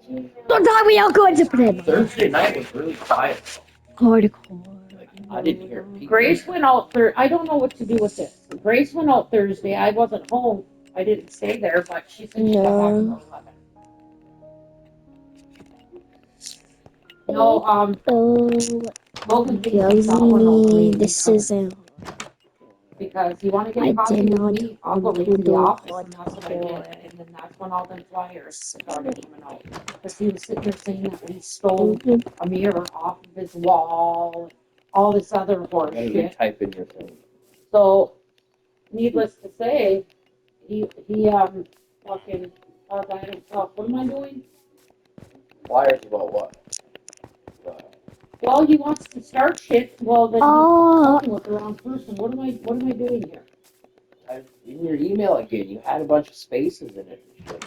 Don't tell me I'll go into play. Thursday night was really quiet. Hardcore. Like, I didn't hear people. Grace went out I don't know what to do with this. Grace went out Thursday. I wasn't home. I didn't stay there, but she said she got back No. at 11. No, Oh, Logan thinks he's got one over me. this isn't. Because you want to I get coffee did with not me, I'll go want right to to the do office, and that's what I hardcore. did. And then that's when all them flyers started coming out. Because he was sitting there saying that we stole a mirror off of his wall, all this other horse You shit. gotta retype in your thing. So, needless to say, he fucking thought I himself. What am I doing? Flyers about what? Well, he wants to start shit. Well, then he's talking with the wrong person. What am I doing here? In your email again, you had a bunch of spaces in it and shit.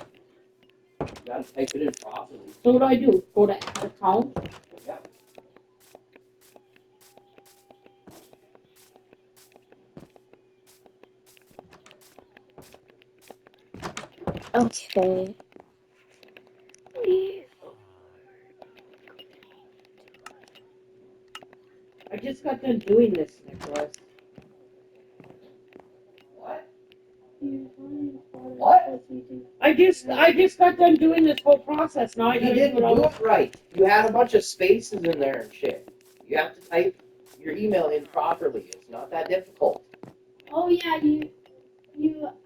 You gotta type it in properly. So what do? Go to add account? Yeah. Okay. I just got done doing this, Nicholas. What? What? I just got done doing this whole process. Now I You gotta didn't do it do all. it right. You had a bunch of spaces in there and shit. You have to type your email in properly. It's not that difficult. Oh yeah, you.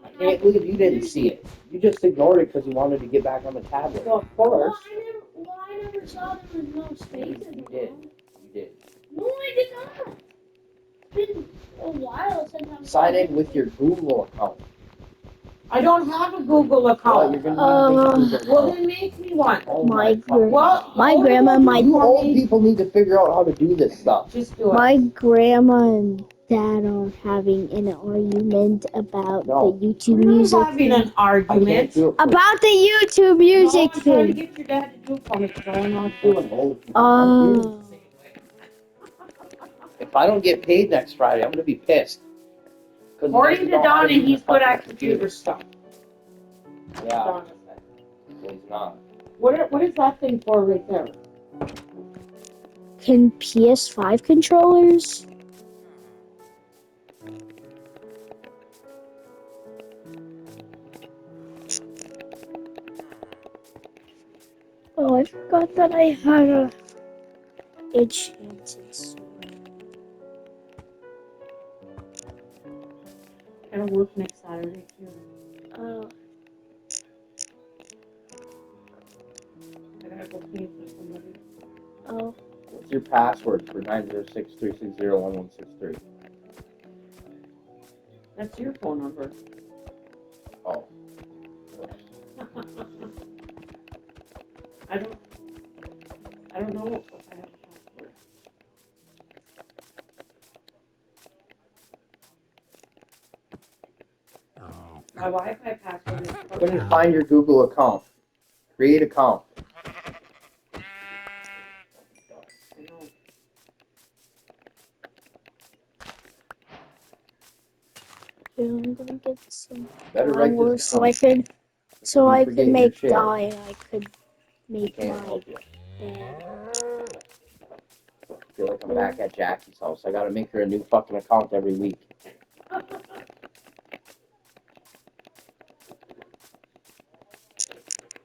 I can't believe you didn't see it. You just ignored it because you wanted to get back on the tablet. Well, of course. I never saw there was no spaces. You did. You did. No, I did not. It's been a while since I'm. Sign in with your Google account. I don't have a Google Well, account. you're gonna need to make a Google Well, account. then make me one. Oh My fucking God. my grandma, You old people need to figure out how to do this stuff. Just do it. my grandma and dad are having an argument about No. the YouTube We're music. not having an I can't argument. do it. About the YouTube music No, I'm trying to thing. get your dad to do it for me because I don't know how to do it. Old people. Oh. If I don't get paid next Friday, I'm gonna be pissed. 'Cause According to he doesn't know how Donna, use he's the good fucking at computer stuff. Yeah, Donna said. well, he's not. What is that thing for right there? Can PS5 controllers? Oh, I forgot that I had a enchanted sword. Gotta work next Saturday too. Oh, I gotta go pay for somebody. oh. What's your password for 906-360-1163? That's your phone number. Oh. I don't know if I have a password. My Wi-Fi password is Couldn't find your Google account. Create account. I know. Yeah, I'm gonna get some Better write flour this so down. I could You forget your make shit. dye and I could make Can't my help you. bed. I feel like I'm back at Jackie's house. I gotta make her a new fucking account every week.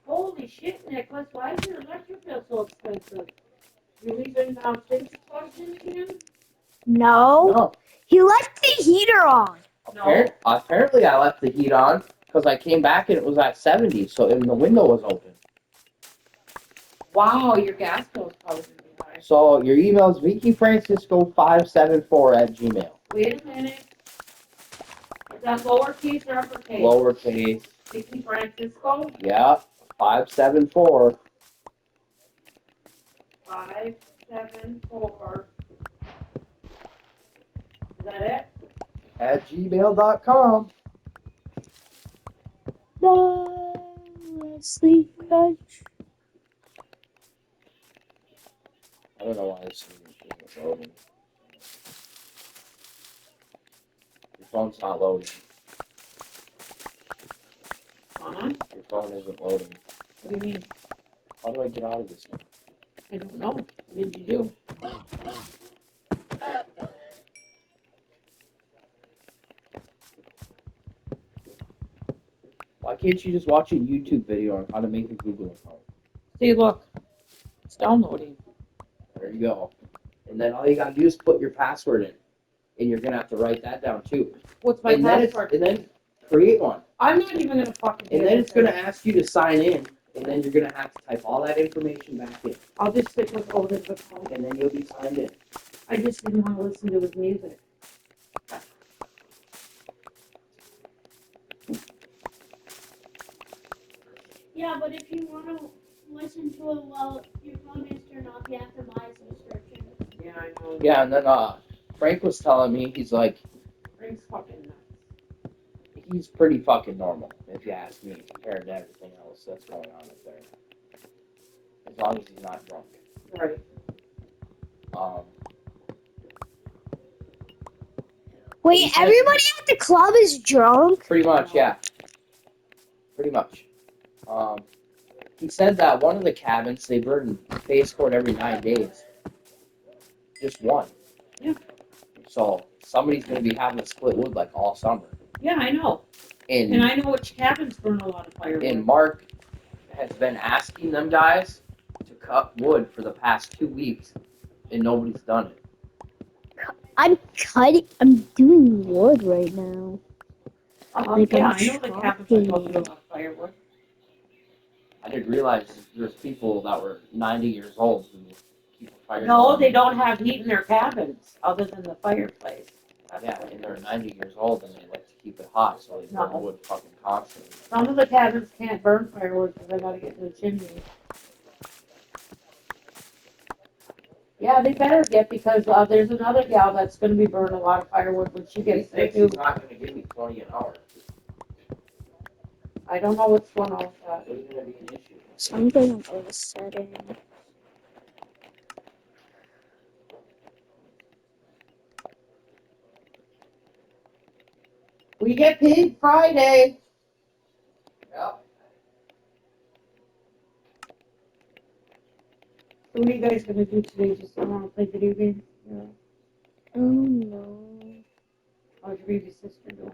Holy shit, Nicholas! Why is your electric bill so expensive? You leaving things plugged in again? No, No. he left the heater on. Apparently I left the heat on because I came back and it was at 70, so and the window was open. Wow, your gas bill is probably gonna be high. So your email is VickyFrancisco574@gmail. Wait a minute. Is that lowercase or uppercase? Lowercase. Vicky Francisco? Yeah. 574. 574. Is that it? @gmail.com. No, Leslie Crunch. I don't know why this thing isn't loading. Your phone's not loading. Uh-huh. Your phone isn't loading. What do you mean? How do I get out of this one? I don't know. What did you do? Why can't you just watch a YouTube video on how to make a Google account? See, look. It's downloading. There you go. And then all you gotta do is put your password in. And you're gonna have to write that down too. What's my password? And then create one. I'm not even gonna fucking do And then it's this. gonna ask you to sign in. And then you're gonna have to type all that information back in. I'll just stick with Otis account. And then you'll be signed in. I just didn't want to listen to his music. Yeah, but if you want to listen to it while your phone is turned off, you have to buy a subscription. Yeah, I know. Yeah, and then Frank was telling me, he's like, Frank's fucking nuts. he's pretty fucking normal, if you ask me, compared to everything else that's going on up there. As long as he's not drunk. Right. Wait, everybody at the club is drunk? Pretty much, yeah. Pretty much. He said that one of the cabins, they burn base coat every 9 days. Just one. Yeah. So somebody's gonna be having to split wood like all summer. Yeah, I know. And And I know which cabins burn a lot of firewood. And Mark has been asking them guys to cut wood for the past 2 weeks, and nobody's done it. I'm doing wood right now. Like, Yeah, I'm I know the cabins are supposed to do a lot of firewood. I didn't realize there's people that were 90 years old who keep a fire. No, going. they don't have heat in their cabins other than the fireplace. Yeah, and they're 90 years old and they like to keep it hot, so they burn No. wood fucking constantly. Some of the cabins can't burn firewood because they gotta get to the chimney. Yeah, they better get because there's another gal that's gonna be burning a lot of firewood when she He gets there thinks too. he's not going to give me 20 an hour. I don't know what's going on with that. There's going to be an issue. Something about a setting. We get paid Friday. Yep. So what are you guys gonna do today? Just wanna play video games? Yeah. Oh no. How's your baby sister doing?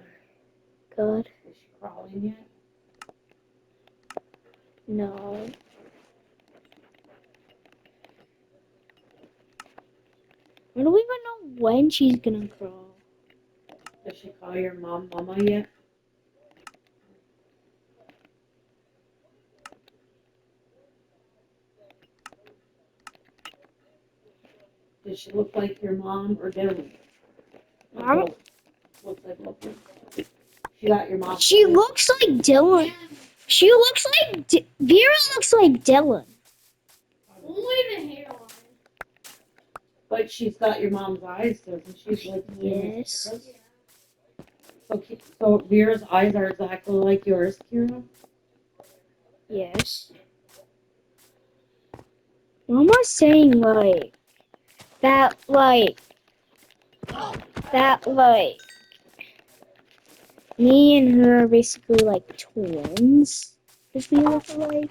Good. Is she crawling yet? No. I don't even know when she's gonna crawl. Does she call your mom mama yet? Does she look like your mom or Dylan? Mom? Looks like Loki. She got your mom. She looks like Dylan. She looks like Vera looks like Dylan. Only the hairline. But she's got your mom's eyes, doesn't she? Like Yes. Vera's? So Vera's eyes are exactly like yours, Kira? Yes. Mama's saying that me and her are basically like twins. If we look alike.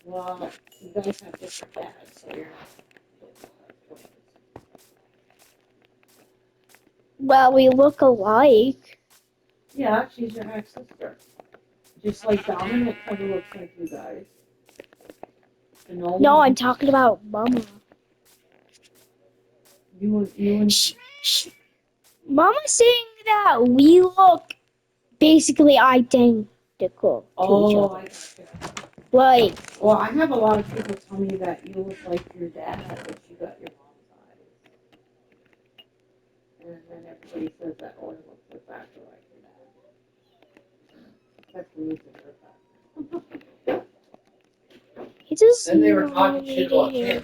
Well, you guys have different dads, so you're not. Well, we look alike. Yeah, she's your half sister. Just like Dominic kind of looks like you guys. No, I'm talking about Mama. You and Mama's saying that we look basically identical to each oh, other. I gotcha. Like, Well, I have a lot of people tell me that you look like your dad, but you got your mom's eyes. And then everybody says that, oh, it looks exactly like your dad. Except for you, Patricia. he just. Then they were talking shit about Tim.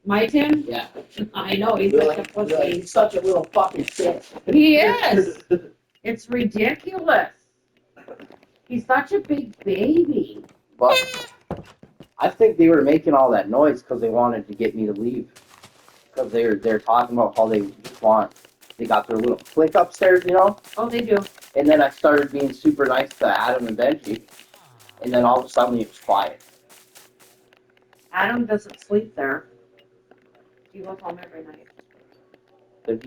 My Tim? Yeah. I know, he's You're like a pussy. he's such a little fucking shit. He is. It's ridiculous. He's such a big baby. But I think they were making all that noise because they wanted to get me to leave. Because they're talking about how they just they got their little clique upstairs, you know? Oh, they do. And then I started being super nice to Adam and Benji. And then all of a sudden it was quiet. Adam doesn't sleep there. He goes home every night. Then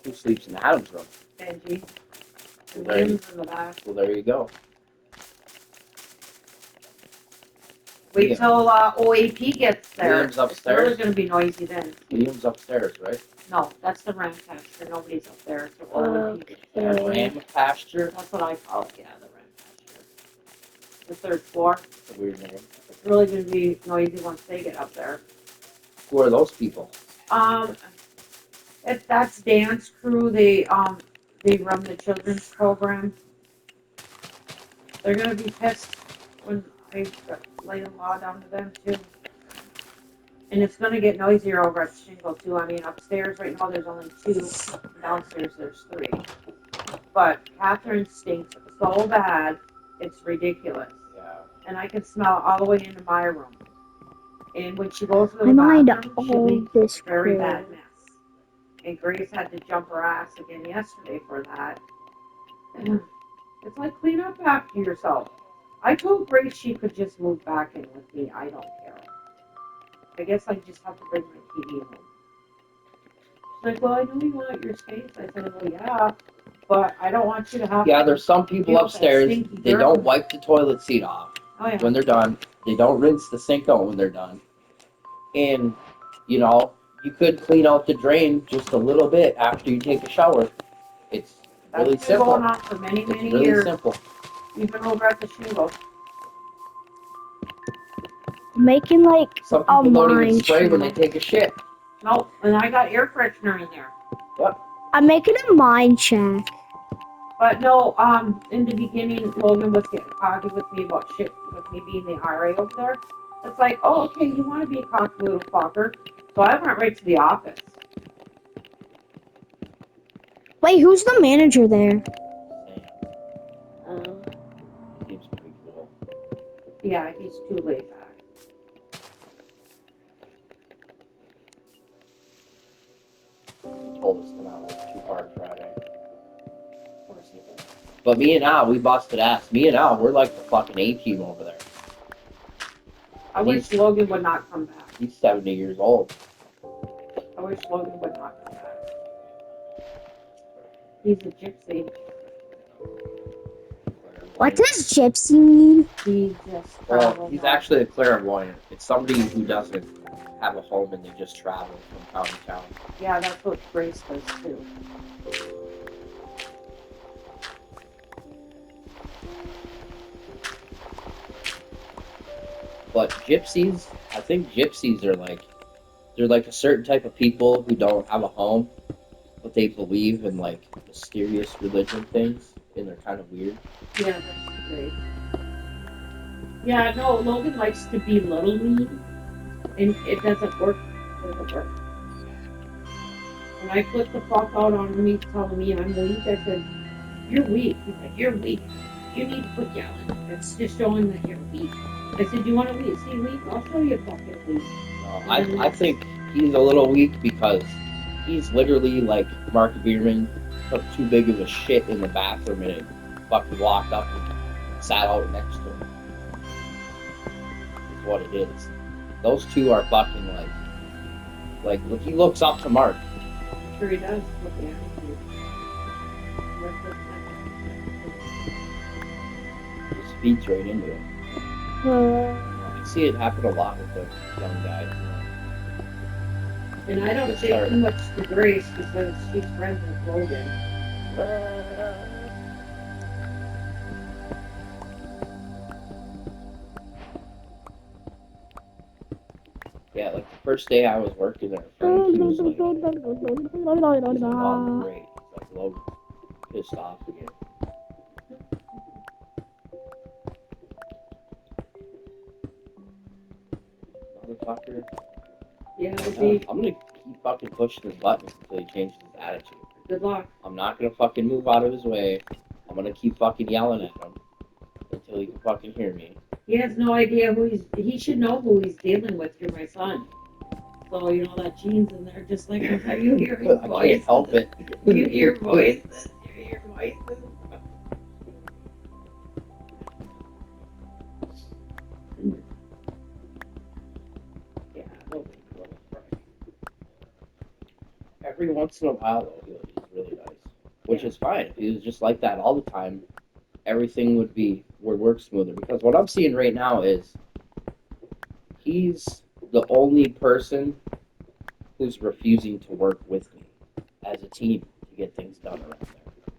who sleeps in Adam's room? Benji. And Right. Liam's in the back. Well, there you go. Wait Liam. till OAP gets there. Liam's upstairs? It's really going to be noisy then. Liam's upstairs, right? No, that's the ram pasture. Nobody's up there. So OAP gets The there. ram pasture. That's what I call it. Yeah, the ram pasture. The third floor. That's a weird name. It's really going to be noisy once they get up there. Who are those people? That's dance crew. They run the children's program. They're gonna be pissed when I lay the law down to them too. And it's gonna get noisier over at Shingle too. I mean, upstairs right now there's only 2. Downstairs there's 3. But Catherine stinks so bad, it's ridiculous. Yeah. And I can smell it all the way into my room. And when she goes to the I mind bathroom, she all leaves this a very crap. bad mess. And Grace had to jump her ass again yesterday for that. And it's like, clean up after yourself. I told Grace she could just move back in with me. I don't care. I guess I just have to bring my TV home. She's like, well, I know you want your space. I said, well, yeah, but I don't want you to have Yeah, to. there's some people Deal with that upstairs, stinky they dirt. don't wipe the toilet seat off Oh, yeah. when they're done. They don't rinse the sink out when they're done. And, you know, you could clean out the drain just a little bit after you take a shower. It's really That's been simple. going on for many, It's many really years. simple. Even over at the Shingle. Making like Some people don't even mind spray when they check. take a shit. No, and I got air freshener in there. I'm making a mind check. But no, in the beginning, Logan was getting cocky with me about shit with me being the RA over there. It's like, oh, okay, you want to be a cocky little fucker. So I went right to the office. Wait, who's the manager there? Damn, seems pretty cool. Yeah, he's too laid back. He told us to not work too hard Friday. Of course he did. But me and Al, we busted ass. Me and Al, we're like the fucking A-team over there. I wish Logan would not come back. He's 70 years old. I wish Logan would not come back. He's a gypsy. What does gypsy mean? He just Well, travels he's on- actually a clairvoyant. It's somebody who doesn't have a home and they just travel from town to town. Yeah, that's what Grace does too. But gypsies, I think gypsies are like, they're like a certain type of people who don't have a home, but they believe in like mysterious religion things, and they're kind of weird. Yeah, that's great. Yeah, no, Logan likes to belittle me, and it doesn't work. It doesn't work. When I flipped the fuck out on me telling me I'm weak, I said, you're weak. He's like, you're weak. You need to quit yelling. It's just showing that you're weak. I said, you want to see weak? I'll show you fucking weak. I think he's a little weak because he's literally like Mark Bierman took too big of a shit in the bathroom and it fucking walked up and sat out next to him. That's what it is. Those two are fucking like he looks up to Mark. I'm sure he does. Look at him. Just feeds right into it. I see it happen a lot with the young guys. And I don't Just say start. too much to Grace because she's friends with Logan. Yeah, like the first day I was working there, Frank, he was like, he's like, oh, great. He's like, Logan's pissed off again. Motherfucker. Yeah, I'm see, gonna keep fucking pushing his buttons until he changes his attitude. good luck. I'm not gonna fucking move out of his way. I'm gonna keep fucking yelling at him until he can fucking hear me. He has no idea he should know who he's dealing with. You're my son. So, you know, that gene's in there, just like how you hear his I voice. can't help it. You hear voices. You hear voices. every once in a while, though, he's really nice, which is fine. If he was just like that all the time, everything would work smoother. Because what I'm seeing right now is he's the only person who's refusing to work with me as a team to get things done around there.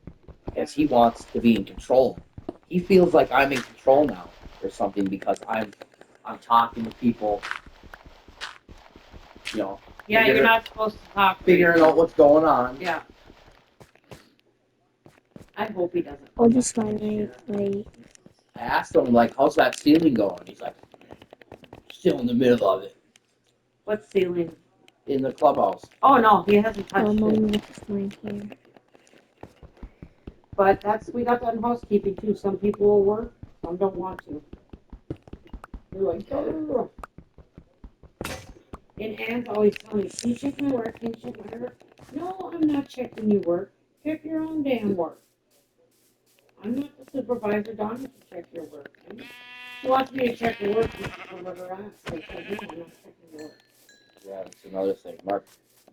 Because he wants to be in control. He feels like I'm in control now or something because I'm talking to people, you know, Yeah, you're not supposed to talk. figuring out what's going on. Yeah. I hope he doesn't. I'll just find my plate. I asked him, like, how's that ceiling going? He's like, still in the middle of it. What ceiling? In the clubhouse. Oh no, he hasn't touched I'm it. only find here. But we got that in housekeeping too. Some people will work, some don't want to. They're like, oh. And Anne's always telling me, can you check my work? Can you check my work? No, I'm not checking your work. Check your own damn work. I'm not the supervisor. Donna can check your work. She wants me to check your work. She's over her ass. So I said, no, I'm not checking your work. Yeah, that's another thing. Mark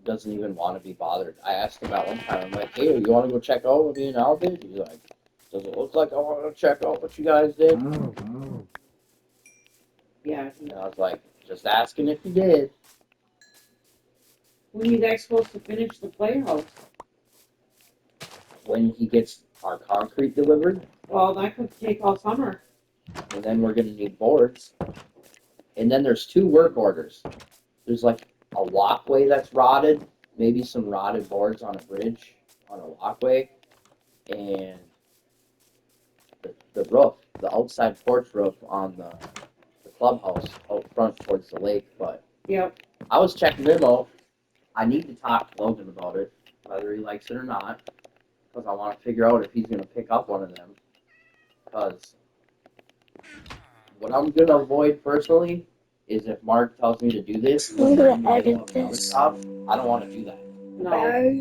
doesn't even want to be bothered. I asked him at one time, I'm like, hey, you want to go check out what me and Al did? He's like, does it look like I want to check out what you guys did? Yeah. And I was like, just asking if you did. When are you guys supposed to finish the playhouse? When he gets our concrete delivered, Well, that could take all summer. and then we're going to need boards. And then there's 2 work orders. There's like a walkway that's rotted, maybe some rotted boards on a bridge on a walkway, and the roof, the outside porch roof on the clubhouse out front towards the lake. But Yep. I was checking them out. I need to talk to Logan about it, whether he likes it or not, because I want to figure out if he's going to pick up one of them. Because what I'm going to avoid personally is if Mark tells me to do this, I'm gonna in the middle edit of another this. stuff, I don't want to do that. No.